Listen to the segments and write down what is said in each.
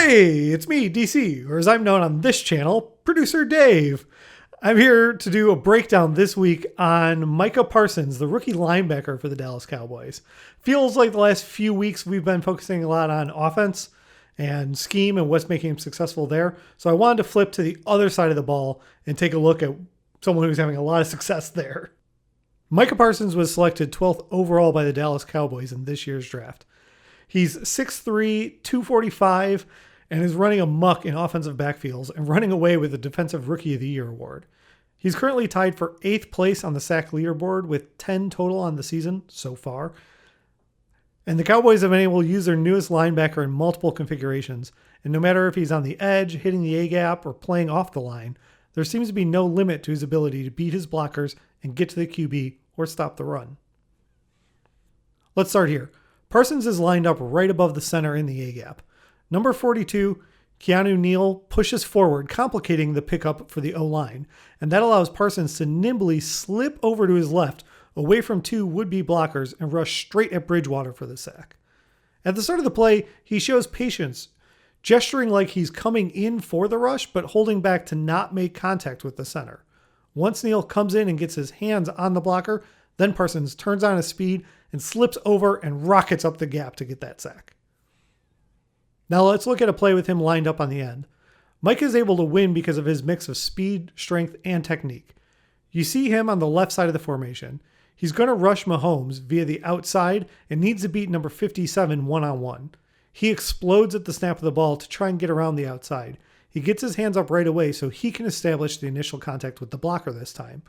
Hey, it's me, DC, or as I'm known on this channel, Producer Dave. I'm here to do a breakdown this week on Micah Parsons, the rookie linebacker for the Dallas Cowboys. Feels like the last few weeks we've been focusing a lot on offense and scheme and what's making him successful there. So I wanted to flip to the other side of the ball and take a look at someone who's having a lot of success there. Micah Parsons was selected 12th overall by the Dallas Cowboys in this year's draft. He's 6'3", 245, and is running amok in offensive backfields and running away with the Defensive Rookie of the Year award. He's currently tied for 8th place on the sack leaderboard with 10 total on the season so far. And the Cowboys have been able to use their newest linebacker in multiple configurations. And no matter if he's on the edge, hitting the A-gap, or playing off the line, there seems to be no limit to his ability to beat his blockers and get to the QB or stop the run. Let's start here. Parsons is lined up right above the center in the A-gap. Number 42, Keanu Neal, pushes forward, complicating the pickup for the O-line, and that allows Parsons to nimbly slip over to his left, away from two would-be blockers, and rush straight at Bridgewater for the sack. At the start of the play, he shows patience, gesturing like he's coming in for the rush, but holding back to not make contact with the center. Once Neal comes in and gets his hands on the blocker, then Parsons turns on his speed and slips over and rockets up the gap to get that sack. Now let's look at a play with him lined up on the end. Mike is able to win because of his mix of speed, strength, and technique. You see him on the left side of the formation. He's going to rush Mahomes via the outside and needs to beat number 57 one-on-one. He explodes at the snap of the ball to try and get around the outside. He gets his hands up right away so he can establish the initial contact with the blocker this time.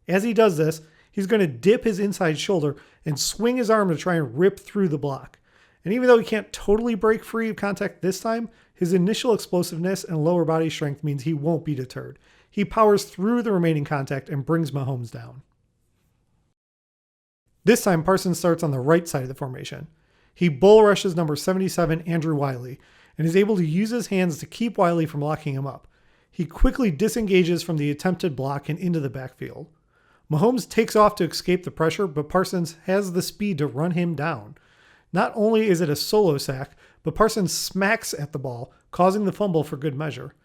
As he does this, he's going to dip his inside shoulder and swing his arm to try and rip through the block. And even though he can't totally break free of contact this time, his initial explosiveness and lower body strength means he won't be deterred. He powers through the remaining contact and brings Mahomes down. This time, Parsons starts on the right side of the formation. He bull rushes number 77, Andrew Wiley, and is able to use his hands to keep Wiley from locking him up. He quickly disengages from the attempted block and into the backfield. Mahomes takes off to escape the pressure, but Parsons has the speed to run him down. Not only is it a solo sack, but Parsons smacks at the ball, causing the fumble for good measure.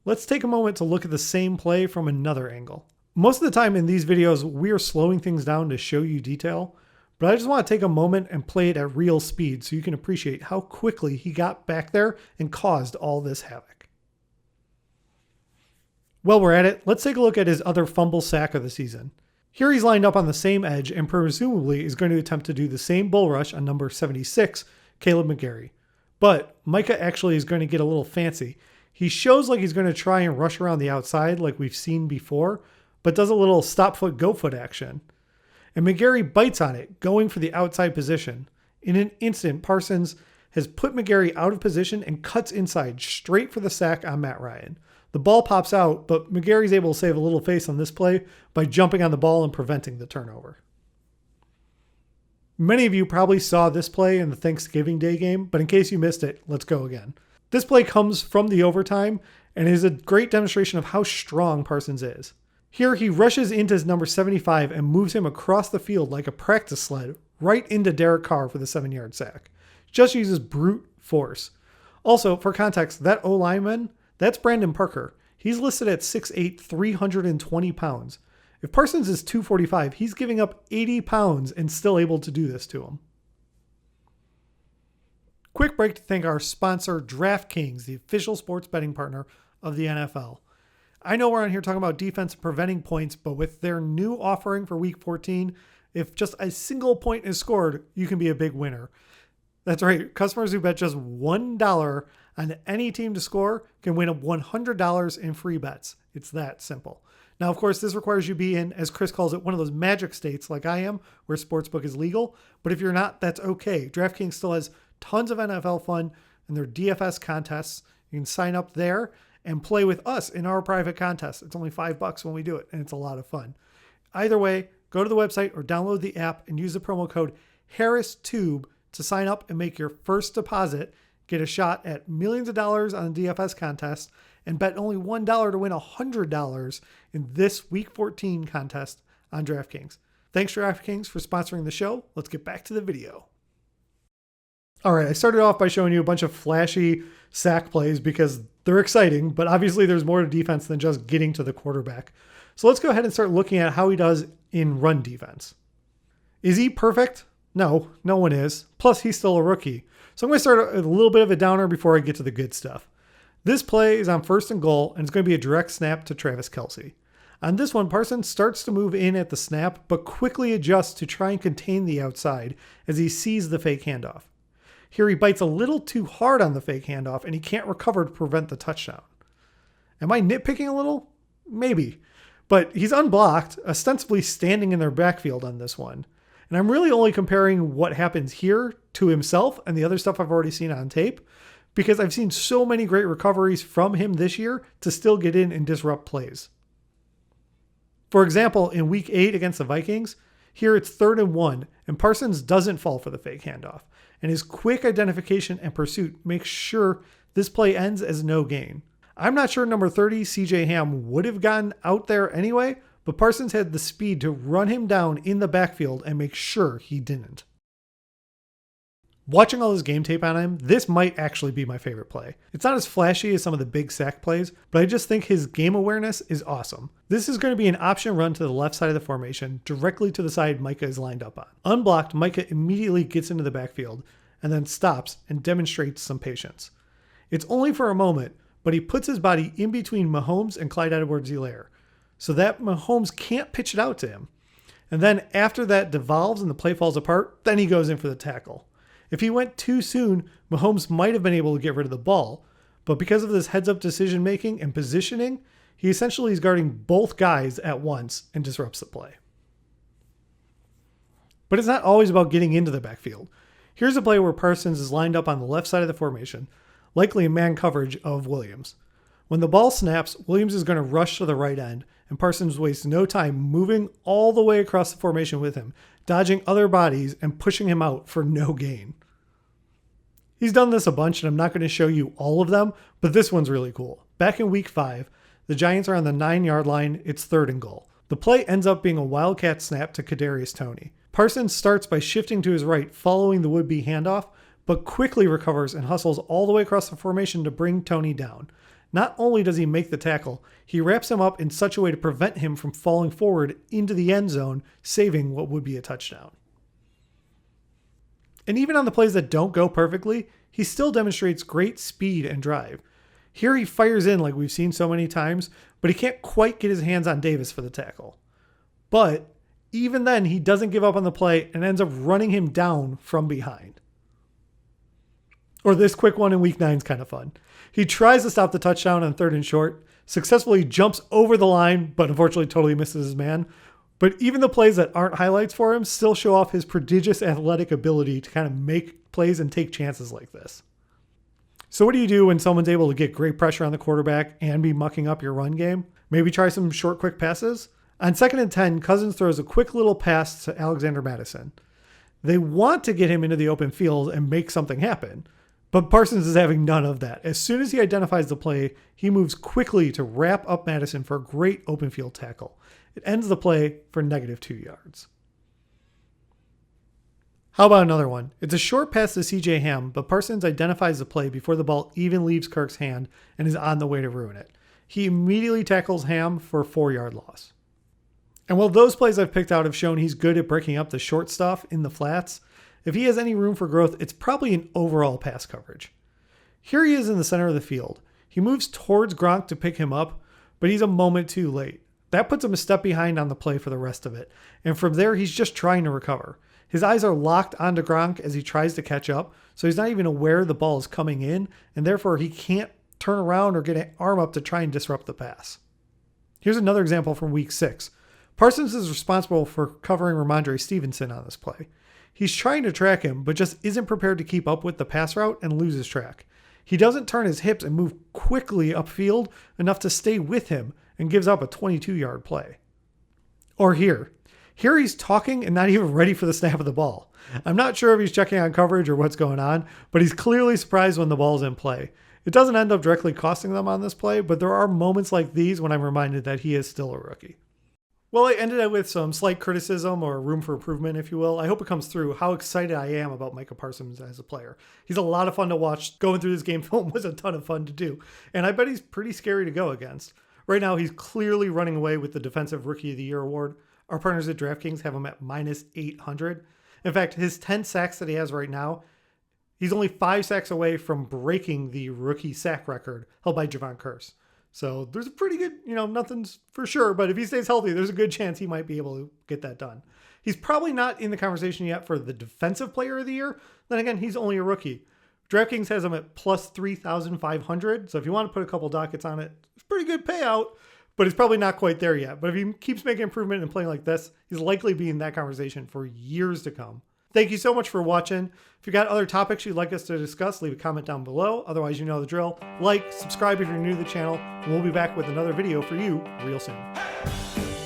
Let's take a moment to look at the same play from another angle. Most of the time in these videos, we are slowing things down to show you detail, but I just want to take a moment and play it at real speed so you can appreciate how quickly he got back there and caused all this havoc. While we're at it, let's take a look at his other fumble sack of the season. Here he's lined up on the same edge and presumably is going to attempt to do the same bull rush on number 76, Caleb McGarry. But Micah actually is going to get a little fancy. He shows like he's going to try and rush around the outside like we've seen before, but does a little stop foot, go foot action. And McGarry bites on it, going for the outside position. In an instant, Parsons has put McGarry out of position and cuts inside straight for the sack on Matt Ryan. The ball pops out, but McGarry's able to save a little face on this play by jumping on the ball and preventing the turnover. Many of you probably saw this play in the Thanksgiving Day game, but in case you missed it, let's go again. This play comes from the overtime and is a great demonstration of how strong Parsons is. Here he rushes into his number 75 and moves him across the field like a practice sled right into Derek Carr for the 7-yard sack. Just uses brute force. Also, for context, that O-lineman, that's Brandon Parker. He's listed at 6'8", 320 pounds. If Parsons is 245, he's giving up 80 pounds and still able to do this to him. Quick break to thank our sponsor, DraftKings, the official sports betting partner of the NFL. I know we're on here talking about defense and preventing points, but with their new offering for Week 14, if just a single point is scored, you can be a big winner. That's right. Customers who bet just $1 on any team to score can win $100 in free bets. It's that simple. Now, of course, this requires you be in, as Chris calls it, one of those magic states like I am, where sportsbook is legal. But if you're not, that's okay. DraftKings still has tons of NFL fun and their DFS contests. You can sign up there and play with us in our private contest. It's only $5 when we do it, and it's a lot of fun. Either way, go to the website or download the app and use the promo code HarrisTube to sign up and make your first deposit. Get a shot at millions of dollars on the DFS contest and bet only $1 to win $100 in this Week 14 contest on DraftKings. Thanks, DraftKings, for sponsoring the show. Let's get back to the video. All right, I started off by showing you a bunch of flashy sack plays because they're exciting, but obviously there's more to defense than just getting to the quarterback. So let's go ahead and start looking at how he does in run defense. Is he perfect? No, no one is. Plus, he's still a rookie. So I'm going to start a little bit of a downer before I get to the good stuff. This play is on 1st and goal, and it's going to be a direct snap to Travis Kelce. On this one, Parsons starts to move in at the snap, but quickly adjusts to try and contain the outside as he sees the fake handoff. Here he bites a little too hard on the fake handoff, and he can't recover to prevent the touchdown. Am I nitpicking a little? Maybe. But he's unblocked, ostensibly standing in their backfield on this one. And I'm really only comparing what happens here to himself and the other stuff I've already seen on tape, because I've seen so many great recoveries from him this year to still get in and disrupt plays. For example, in week 8 against the Vikings, here it's 3rd and 1, and Parsons doesn't fall for the fake handoff. And his quick identification and pursuit makes sure this play ends as no gain. I'm not sure number 30, CJ Ham, would have gotten out there anyway, but Parsons had the speed to run him down in the backfield and make sure he didn't. Watching all this game tape on him, this might actually be my favorite play. It's not as flashy as some of the big sack plays, but I just think his game awareness is awesome. This is going to be an option run to the left side of the formation, directly to the side Micah is lined up on. Unblocked, Micah immediately gets into the backfield and then stops and demonstrates some patience. It's only for a moment, but he puts his body in between Mahomes and Clyde Edwards-Helaire, so that Mahomes can't pitch it out to him. And then after that devolves and the play falls apart, then he goes in for the tackle. If he went too soon, Mahomes might have been able to get rid of the ball, but because of this heads-up decision-making and positioning, he essentially is guarding both guys at once and disrupts the play. But it's not always about getting into the backfield. Here's a play where Parsons is lined up on the left side of the formation, likely in man coverage of Williams. When the ball snaps, Williams is going to rush to the right end, and Parsons wastes no time moving all the way across the formation with him, dodging other bodies and pushing him out for no gain. He's done this a bunch, and I'm not going to show you all of them, but this one's really cool. Back in week 5, the Giants are on the 9-yard line. It's 3rd and goal. The play ends up being a wildcat snap to Kadarius Toney. Parsons starts by shifting to his right, following the would-be handoff, but quickly recovers and hustles all the way across the formation to bring Toney down. Not only does he make the tackle, he wraps him up in such a way to prevent him from falling forward into the end zone, saving what would be a touchdown. And even on the plays that don't go perfectly, he still demonstrates great speed and drive. Here he fires in like we've seen so many times, but he can't quite get his hands on Davis for the tackle. But even then, he doesn't give up on the play and ends up running him down from behind. Or this quick one in week 9 is kind of fun. He tries to stop the touchdown on 3rd and short, successfully jumps over the line, but unfortunately totally misses his man. But even the plays that aren't highlights for him still show off his prodigious athletic ability to kind of make plays and take chances like this. So what do you do when someone's able to get great pressure on the quarterback and be mucking up your run game? Maybe try some short, quick passes? On 2nd and 10, Cousins throws a quick little pass to Alexander Mattison. They want to get him into the open field and make something happen. But Parsons is having none of that. As soon as he identifies the play, he moves quickly to wrap up Mattison for a great open field tackle. It ends the play for -2 yards. How about another one? It's a short pass to CJ Ham, but Parsons identifies the play before the ball even leaves Kirk's hand and is on the way to ruin it. He immediately tackles Ham for a 4-yard loss. And while those plays I've picked out have shown he's good at breaking up the short stuff in the flats, if he has any room for growth, it's probably in overall pass coverage. Here he is in the center of the field. He moves towards Gronk to pick him up, but he's a moment too late. That puts him a step behind on the play for the rest of it, and from there he's just trying to recover. His eyes are locked onto Gronk as he tries to catch up, so he's not even aware the ball is coming in, and therefore he can't turn around or get an arm up to try and disrupt the pass. Here's another example from week 6. Parsons is responsible for covering Ramondre Stevenson on this play. He's trying to track him, but just isn't prepared to keep up with the pass route and loses track. He doesn't turn his hips and move quickly upfield enough to stay with him and gives up a 22-yard play. Or here he's talking and not even ready for the snap of the ball. I'm not sure if he's checking on coverage or what's going on, but he's clearly surprised when the ball's in play. It doesn't end up directly costing them on this play, but there are moments like these when I'm reminded that he is still a rookie. Well, I ended up with some slight criticism or room for improvement, if you will. I hope it comes through how excited I am about Micah Parsons as a player. He's a lot of fun to watch. Going through this game film was a ton of fun to do. And I bet he's pretty scary to go against. Right now, he's clearly running away with the Defensive Rookie of the Year award. Our partners at DraftKings have him at minus 800. In fact, his 10 sacks that he has right now, he's only 5 sacks away from breaking the rookie sack record held by Javon Curse. So there's a pretty good, nothing's for sure, but if he stays healthy, there's a good chance he might be able to get that done. He's probably not in the conversation yet for the Defensive Player of the Year. Then again, he's only a rookie. DraftKings has him at plus 3,500. So if you want to put a couple dockets on it, it's a pretty good payout, but it's probably not quite there yet. But if he keeps making improvement and playing like this, he's likely be in that conversation for years to come. Thank you so much for watching. If you got other topics you'd like us to discuss, leave a comment down below. Otherwise, you know the drill. Like, subscribe if you're new to the channel, and we'll be back with another video for you real soon.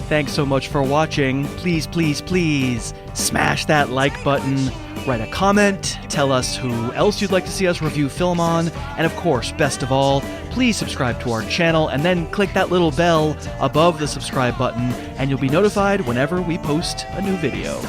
Thanks so much for watching. Please, please, please smash that like button, write a comment, tell us who else you'd like to see us review film on, and of course, best of all, please subscribe to our channel and then click that little bell above the subscribe button and you'll be notified whenever we post a new video.